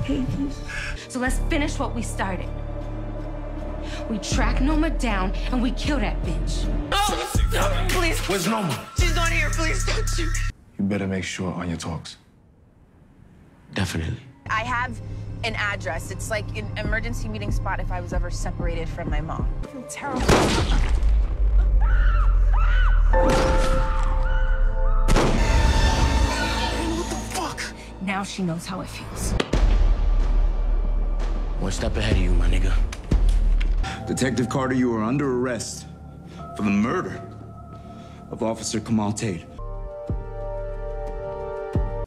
pages. So let's finish what we started. We track Noma down and we kill that bitch. Oh, please. Where's Noma? She's not here, please don't you. You better make sure Anya talks. Definitely. I have an address. It's like an emergency meeting spot if I was ever separated from my mom. I feel terrible. What the fuck? Now she knows how it feels. One step ahead of you, my nigga. Detective Carter, you are under arrest for the murder of Officer Kamal Tate.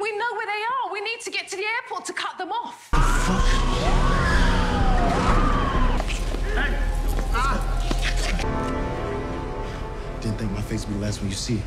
We know where they are. We need to get to the airport to cut them off. Didn't think my face would be the last one you see.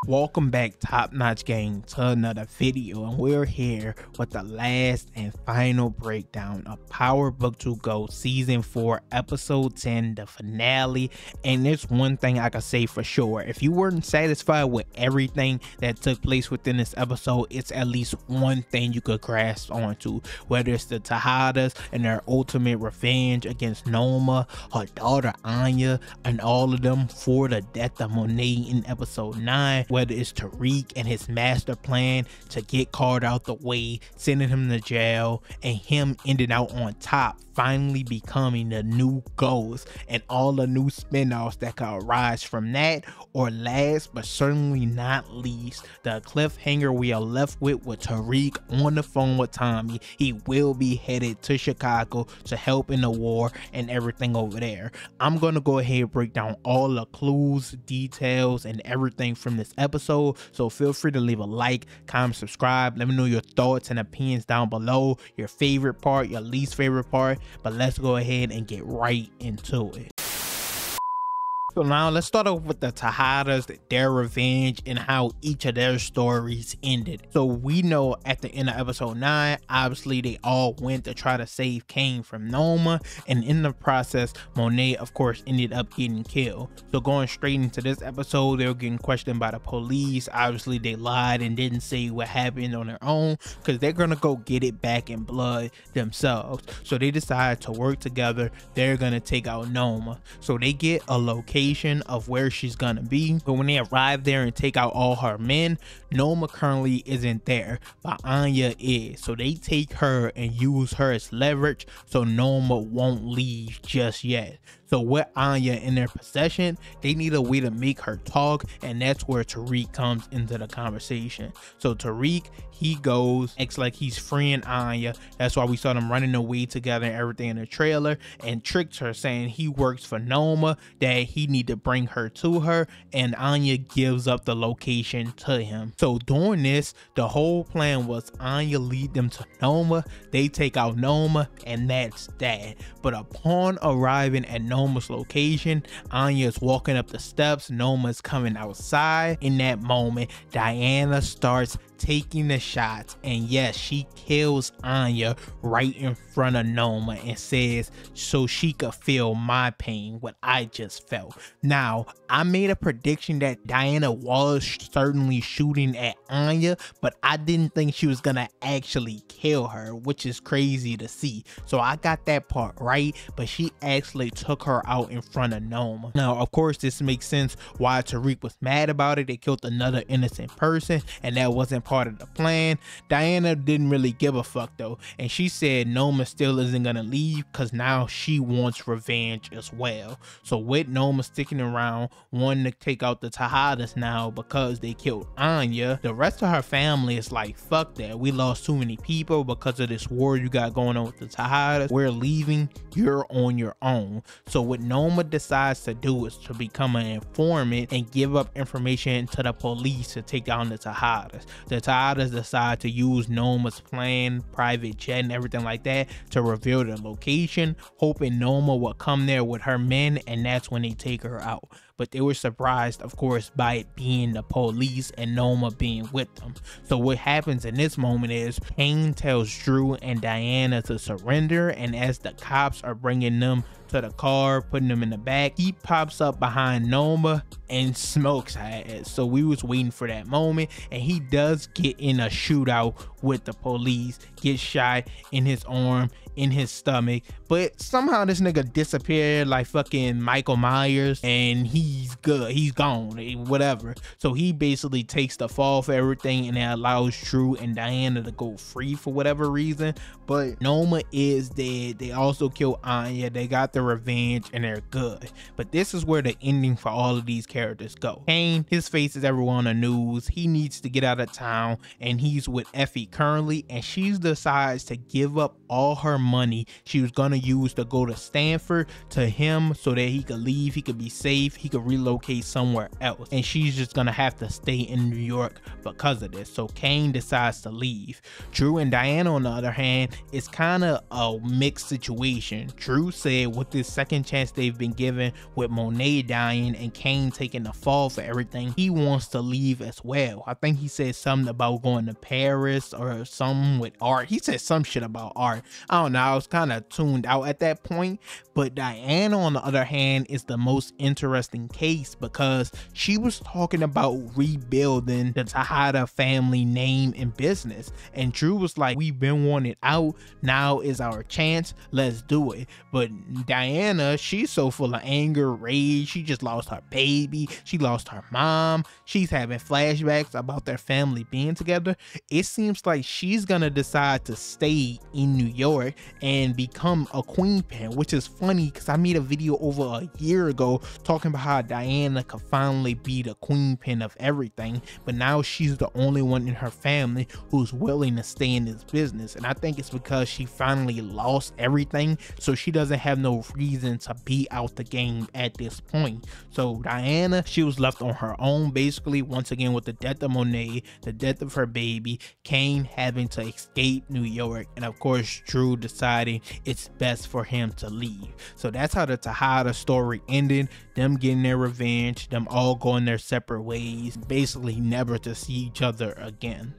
Welcome back, Top Notch Gang, to another video, and we're here with the last and final breakdown of Power Book 2 Go Season 4 Episode 10, the finale. And there's one thing I can say for sure: if you weren't satisfied with everything that took place within this episode, it's at least one thing you could grasp onto, whether it's the Tejedas and their ultimate revenge against Noma, her daughter Anya, and all of them for the death of Monet in Episode 9, whether it's Tariq and his master plan to get Carter out the way, sending him to jail, and him ending out on top, finally becoming the new Ghost, and all the new spin-offs that could arise from that. Or last but certainly not least, the cliffhanger we are left with Tariq on the phone with Tommy. He will be headed to Chicago to help in the war and everything over there. I'm gonna go ahead and break down all the clues, details, and everything from this episode, so feel free to leave a like, comment, subscribe. Let me know your thoughts and opinions down below, your favorite part, your least favorite part. But let's go ahead and get right into it. So now let's start off with the Tejedas, their revenge, and how each of their stories ended. So we know at the end of episode 9, obviously they all went to try to save Kane from Noma, and in the process, Monet of course ended up getting killed. So going straight into this episode, they were getting questioned by the police. Obviously they lied and didn't say what happened on their own, because they're gonna go get it back in blood themselves. So they decide to work together. They're gonna take out Noma. So they get a location of where she's gonna be, but when they arrive there and take out all her men, Noma currently isn't there, but Anya is. So they take her and use her as leverage so Noma won't leave just yet. So with Anya in their possession, they need a way to make her talk, and that's where Tariq comes into the conversation. So Tariq, he goes, acts like he's freeing Anya. That's why we saw them running away together and everything in the trailer, and tricks her saying he works for Noma, that he need to bring her to her, and Anya gives up the location to him. So doing this, the whole plan was Anya lead them to Noma, they take out Noma, and that's that. But upon arriving at Noma's location, Anya's walking up the steps, Noma's coming outside. In that moment, Diana starts taking the shots, and yes, she kills Anya right in front of Noma and says so she could feel my pain, what I just felt. Now I made a prediction that Diana was certainly shooting at Anya, but I didn't think she was gonna actually kill her, which is crazy to see. So I got that part right, but she actually took her out in front of Noma. Now of course this makes sense why Tariq was mad about it. They killed another innocent person, and that wasn't part of the plan. Diana didn't really give a fuck though, and she said Noma still isn't gonna leave because now she wants revenge as well. So with Noma sticking around, wanting to take out the Tejedas now because they killed Anya, the rest of her family is like, fuck that, we lost too many people because of this war you got going on with the Tejedas, we're leaving, you're on your own. So what Noma decides to do is to become an informant and give up information to the police to take down the Tejedas. The Tejedas decide to use Noma's plan, private jet and everything like that to reveal the location, hoping Noma will come there with her men, and that's when they take her out. but they were surprised, of course, by it being the police and Noma being with them. So what happens in this moment is Kane tells Drew and Diana to surrender, and as the cops are bringing them to the car, putting them in the back, he pops up behind Noma and smokes her ass. So we was waiting for that moment, and he does get in a shootout with the police, gets shot in his arm, in his stomach, but somehow this nigga disappeared like fucking Michael Myers, and he's good, he's gone, whatever. So he basically takes the fall for everything, and it allows Drew and Diana to go free for whatever reason. But Noma is dead. They also kill Anya, they got the revenge, and they're good. But this is where the ending for all of these characters go. Kane, his face is everywhere on the news. He needs to get out of town, and he's with Effie currently, and she decides to give up all her money she was gonna use to go to Stanford to him so that he could leave, he could be safe, he could relocate somewhere else, and she's just gonna have to stay in New York because of this. So Kane decides to leave. Drew and Diana, on the other hand, it's kind of a mixed situation. Drew said with this second chance they've been given, with Monet dying and Kane taking the fall for everything, he wants to leave as well. I think he said something about going to Paris or something with art. He said some shit about art. I don't know, I was kind of tuned out at that point. But Diana, on the other hand, is the most interesting case because she was talking about rebuilding the Tejeda family name and business, and Drew was like, we've been wanting out, now is our chance, let's do it. But Diana, she's so full of anger, rage, she just lost her baby, she lost her mom, she's having flashbacks about their family being together. It seems like she's gonna decide to stay in New York and become a queen pin, which is funny because I made a video over a year ago talking about how Diana could finally be the queen pin of everything, but now she's the only one in her family who's willing to stay in this business. And I think it's because she finally lost everything, so she doesn't have no reason to be out the game at this point. So Diana, she was left on her own basically, once again, with the death of Monet, the death of her baby, Kane having to escape New York, and of course Drew deciding it's best for him to leave. So that's how the Tejeda story ended, them getting their revenge, them all going their separate ways, basically never to see each other again.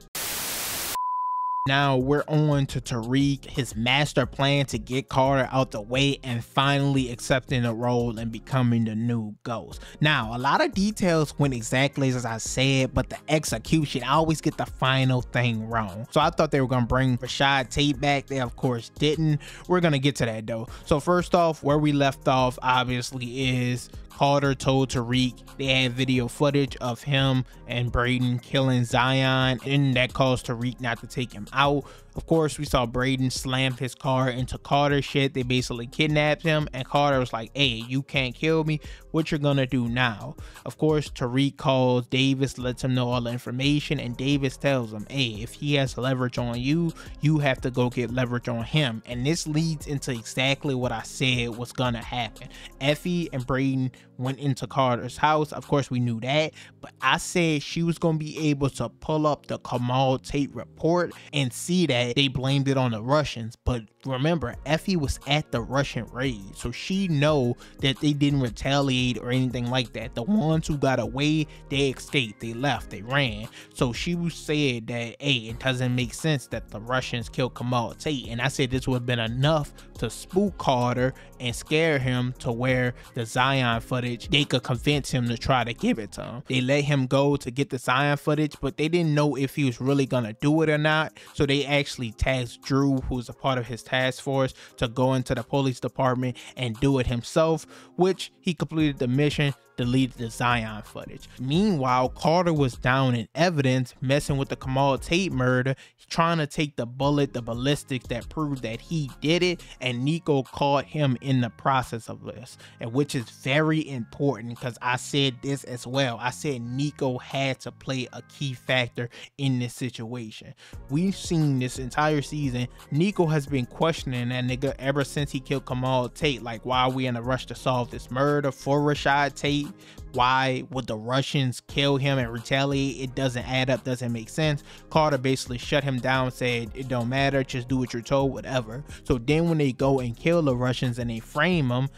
Now we're on to Tariq, his master plan to get Carter out the way and finally accepting the role and becoming the new Ghost. Now a lot of details went exactly as I said, but the execution, I always get the final thing wrong. So I thought they were gonna bring Rashad Tate back, they of course didn't. We're gonna get to that though. So first off, where we left off obviously is Carter told Tariq they had video footage of him and Braden killing Zion, and that caused Tariq not to take him out. Of course, we saw Braden slam his car into Carter's shit. They basically kidnapped him, and Carter was like, hey, you can't kill me. What you're gonna do now? Of course, Tariq calls Davis, lets him know all the information, and Davis tells him, hey, if he has leverage on you, you have to go get leverage on him. And this leads into exactly what I said was gonna happen. Effie and Braden went into Carter's house. Of course, we knew that, but I said she was gonna be able to pull up the Kamal Tate report and see that they blamed it on the Russians. But remember, Effie was at the Russian raid, so she know that they didn't retaliate or anything like that. The ones who got away, they escaped, they left, they ran. So she said that, hey, it doesn't make sense that the Russians killed Kamal Tate. And I said this would have been enough to spook Carter and scare him to where the Zion footage, they could convince him to try to give it to him. They let him go to get the Zion footage, but they didn't know if he was really gonna do it or not. So they actually tasked Drew, who's a part of his task force, to go into the police department and do it himself, which he completed the mission, deleted the Zion footage. Meanwhile, Carter was down in evidence, messing with the Kamal Tate murder, trying to take the bullet, the ballistics that proved that he did it, and Nico caught him in the process of this, and which is very important because I said this as well. I said Nico had to play a key factor in this situation. We've seen this entire season, Nico has been questioning that nigga ever since he killed Kamal Tate, like, why are we in a rush to solve this murder for Rashad Tate? why would the Russians kill him and retaliate? It doesn't add up, doesn't make sense. Carter basically shut him down, said it don't matter, just do what you're told, whatever. So then when they go and kill the Russians and they frame him,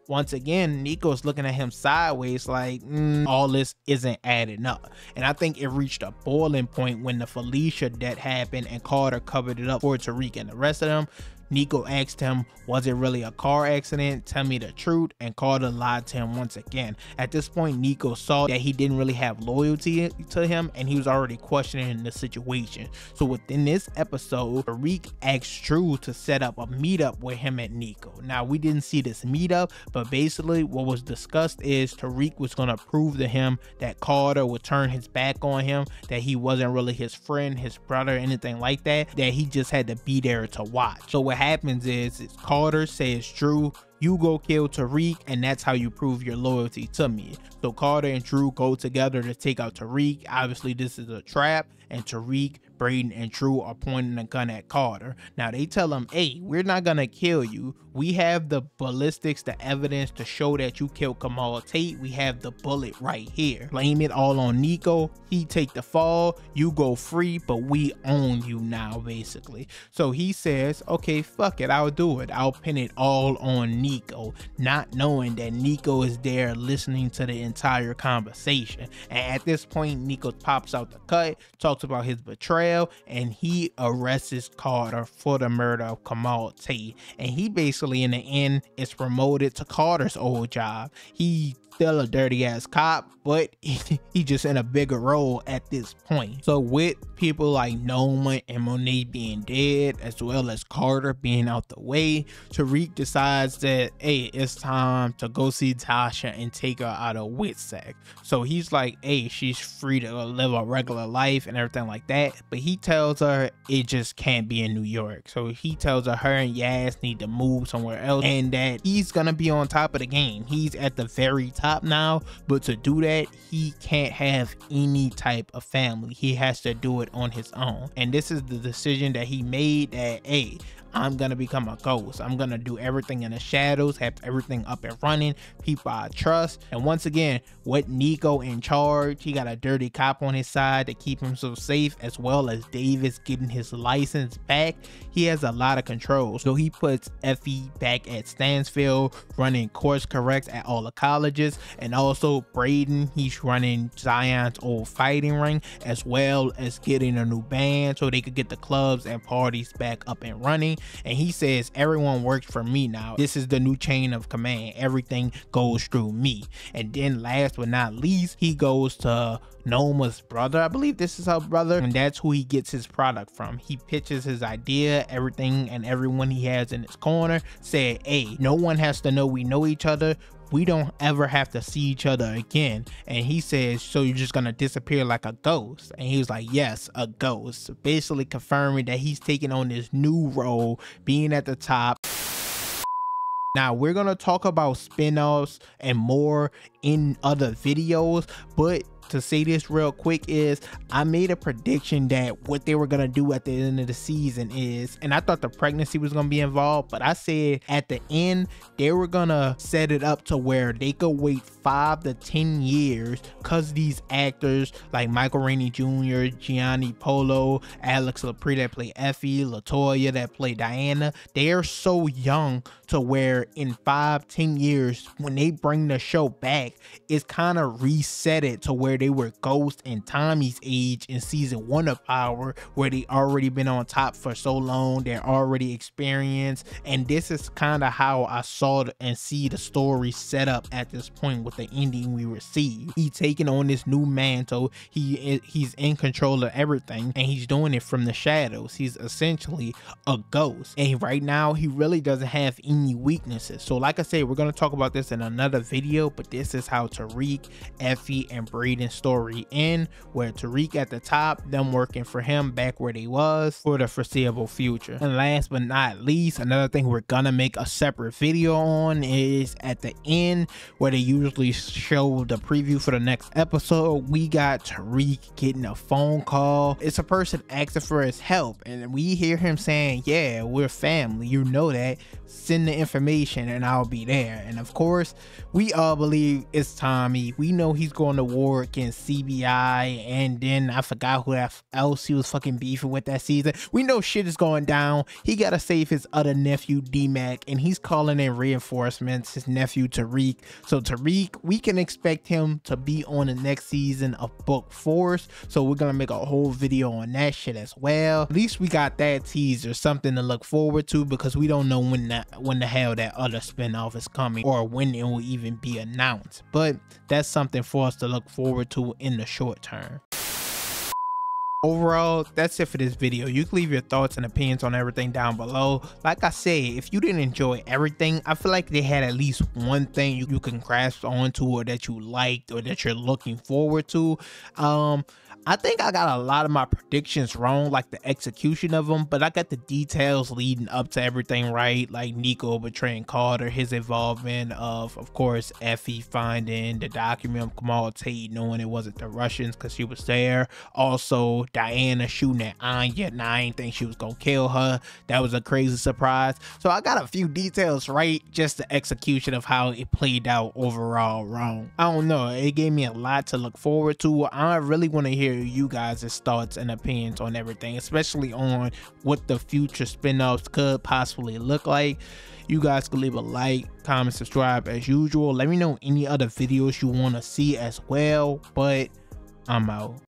once again Nico's looking at him sideways like all this isn't adding up. And I think it reached a boiling point when the Felicia death happened and Carter covered it up for Tariq and the rest of them. Nico asked him, was it really a car accident? Tell me the truth. And Carter lied to him once again. At this point, Nico saw that he didn't really have loyalty to him and he was already questioning the situation. So within this episode, Tariq asked Drew to set up a meetup with him and Nico. Now, we didn't see this meetup, but basically what was discussed is Tariq was going to prove to him that Carter would turn his back on him, that he wasn't really his friend, his brother, anything like that, that he just had to be there to watch. So what happens is Carter says, Drew, you go kill Tariq, and that's how you prove your loyalty to me. So Carter and Drew go together to take out Tariq. Obviously this is a trap, and Tariq, Braden, and Drew are pointing a gun at Carter. Now they tell him, hey, we're not gonna kill you. We have the ballistics, the evidence to show that you killed Kamal Tate. We have the bullet right here. Blame it all on Nico. He take the fall, you go free, but we own you now, basically. So he says, okay, fuck it, I'll do it. I'll pin it all on Nico, not knowing that Nico is there listening to the entire conversation. And at this point, Nico pops out the cut, talks about his betrayal, and he arrests Carter for the murder of Kamal Tate. And he basically in the end is promoted to Carter's old job. He still a dirty ass cop, but he just in a bigger role at this point. So with people like Noma and Monet being dead, as well as Carter being out the way, Tariq decides that, hey, it's time to go see Tasha and take her out of Witsack. So he's like, hey, she's free to live a regular life and everything like that, but he tells her it just can't be in New York. So he tells her and Yaz need to move somewhere else, and that he's gonna be on top of the game. He's at the very top now, but to do that, he can't have any type of family. He has to do it on his own. And this is the decision that he made, that, hey, I'm gonna become a ghost. I'm gonna do everything in the shadows, have everything up and running, people I trust. And once again, with Nico in charge, he got a dirty cop on his side to keep him so safe, as well as Davis getting his license back. He has a lot of control. So he puts Effie back at Stansfield, running course corrects at all the colleges, and also Braden, he's running Zion's old fighting ring, as well as getting a new band so they could get the clubs and parties back up and running. And he says, everyone works for me now. This is the new chain of command. Everything goes through me. And then last but not least, he goes to Noma's brother. I believe this is her brother, and that's who he gets his product from. He pitches his idea, everything and everyone he has in his corner, said, hey, no one has to know we know each other. We don't ever have to see each other again. And he says, so you're just gonna disappear like a ghost? And he was like, yes, a ghost. Basically confirming that he's taking on this new role, being at the top. Now we're gonna talk about spin-offs and more in other videos, but to say this real quick is I made a prediction that what they were gonna do at the end of the season is, and I thought the pregnancy was gonna be involved, but I said at the end they were gonna set it up to where they could wait 5 to 10 years, because these actors like Michael Rainey Jr., Gianni Polo, Alex Lepre that play Effie, Latoya that play Diana, they are so young to where in 5-10 years when they bring the show back, it's kind of reset it to where they were Ghost and Tommy's age in season 1 of Power, where they already been on top for so long, they're already experienced. And this is kind of how I saw and see the story set up at this point with the ending we received. He taking on this new mantle, he's in control of everything, and he's doing it from the shadows. He's essentially a ghost, and right now he really doesn't have any weaknesses. So like I said, we're going to talk about this in another video, but this is how Tariq, Effie, and Braden story end, where Tariq at the top, them working for him back where they was for the foreseeable future. And last but not least, another thing we're gonna make a separate video on is at the end where they usually show the preview for the next episode. We got Tariq getting a phone call. It's a person asking for his help, and we hear him saying, yeah, we're family, you know that, send in the information and I'll be there. And of course, we all believe it's Tommy. We know he's going to war against CBI, and then I forgot who else he was fucking beefing with that season. We know shit is going down. He gotta save his other nephew D-Mac, and he's calling in reinforcements, his nephew Tariq. So Tariq, we can expect him to be on the next season of Book Force, so we're gonna make a whole video on that shit as well. At least we got that teaser, something to look forward to, because we don't know when the hell that other spinoff is coming or when it will even be announced. But that's something for us to look forward to in the short term. Overall, that's it for this video. You can leave your thoughts and opinions on everything down below. Like I say, if you didn't enjoy everything, I feel like they had at least one thing you can grasp onto, or that you liked, or that you're looking forward to. I think I got a lot of my predictions wrong, like the execution of them, but I got the details leading up to everything right, like Nico betraying Carter, his involvement of course, Effie finding the document of Kamal Tate, knowing it wasn't the Russians because she was there. Also, Diana shooting at Anya, and I didn't think she was gonna kill her. That was a crazy surprise. So I got a few details right, just the execution of how it played out overall wrong. I don't know, it gave me a lot to look forward to. I really want to hear you guys' thoughts and opinions on everything, especially on what the future spin-offs could possibly look like. You guys can leave a like, comment, subscribe as usual. Let me know any other videos you want to see as well, but I'm out.